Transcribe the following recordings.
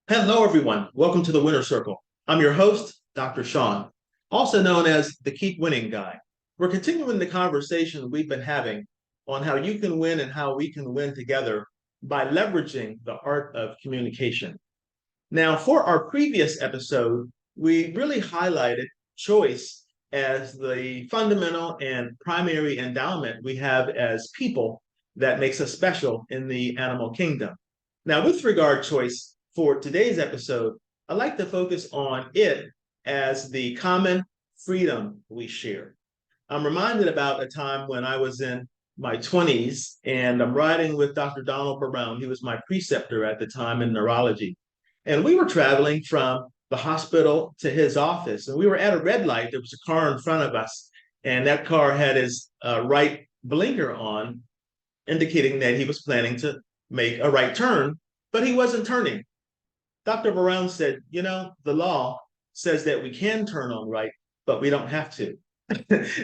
Hello, everyone. Welcome to the Winner Circle. I'm your host, DrSean, also known as the Keep Winning Guy. We're continuing the conversation we've been having on how you can win and how we can win together by leveraging the art of communication. Now, for our previous episode, we really highlighted choice as the fundamental and primary endowment we have as people that makes us special in the animal kingdom. Now, with regard choice for today's episode, I'd like to focus on it as the common freedom we share. I'm reminded about a time when I was in my 20s and I'm riding with Dr. Donald Brown. He was my preceptor at the time in neurology. And we were traveling from the hospital to his office, and we were at a red light. There was a car in front of us, and that car had his right blinker on, indicating that he was planning to make a right turn, but he wasn't turning. Dr. Brown said, the law says that we can turn on right, but we don't have to.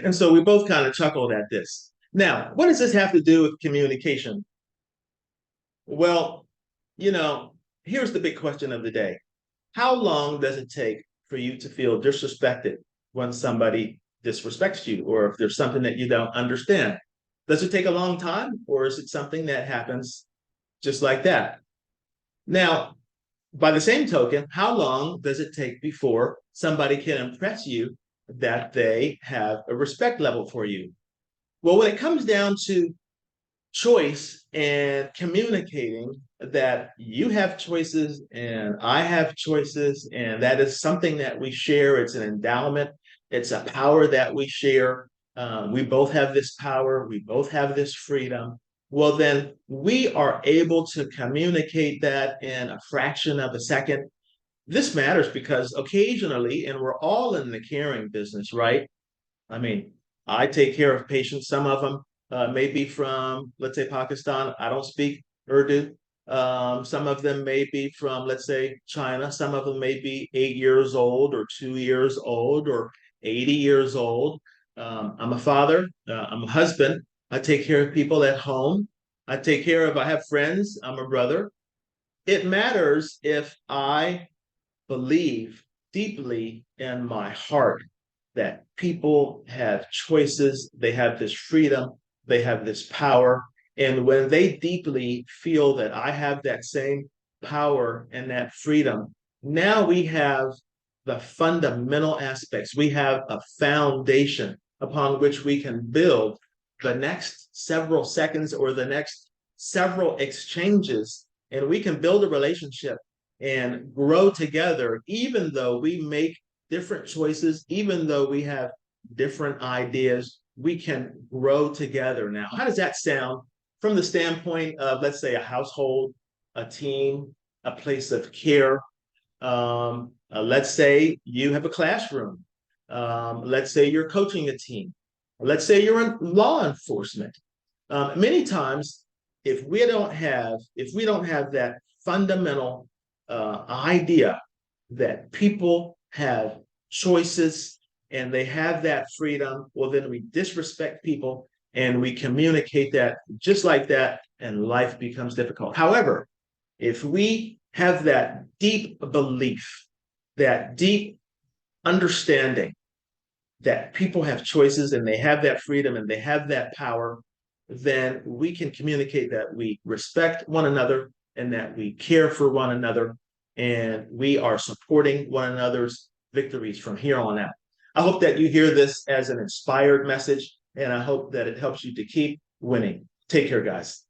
And so we both kind of chuckled at this. Now, what does this have to do with communication? Well, you know, here's the big question of the day. How long does it take for you to feel disrespected when somebody disrespects you, or if there's something that you don't understand? Does it take a long time, or is it something that happens just like that? Now, by the same token, how long does it take before somebody can impress you that they have a respect level for you? Well, when it comes down to choice and communicating that you have choices and I have choices, and that is something that we share. It's an endowment, it's a power that we share. We both have this power, we both have this freedom. Well, then we are able to communicate that in a fraction of a second. This matters because occasionally, and we're all in the caring business, right? I mean, I take care of patients. Some of them may be from, let's say, Pakistan. I don't speak Urdu. Some of them may be from, let's say, China. Some of them may be 8 years old or 2 years old or 80 years old. I'm a father. I'm a husband. I take care of people at home. I have friends. I'm a brother. It matters if I believe deeply in my heart that people have choices, they have this freedom, they have this power. And when they deeply feel that I have that same power and that freedom, now we have the fundamental aspects. We have a foundation upon which we can build the next several seconds or the next several exchanges, and we can build a relationship and grow together, even though we make different choices, even though we have different ideas, we can grow together. Now, how does that sound from the standpoint of, let's say, a household, a team, a place of care? Let's say you have a classroom. Let's say you're coaching a team. Let's say you're in law enforcement. Many times, if we don't have that fundamental idea that people have choices and they have that freedom, well, then we disrespect people and we communicate that just like that, and life becomes difficult. However, if we have that deep belief, that deep understanding that people have choices and they have that freedom and they have that power, then we can communicate that we respect one another and that we care for one another and we are supporting one another's victories from here on out. I hope that you hear this as an inspired message, and I hope that it helps you to keep winning. Take care, guys.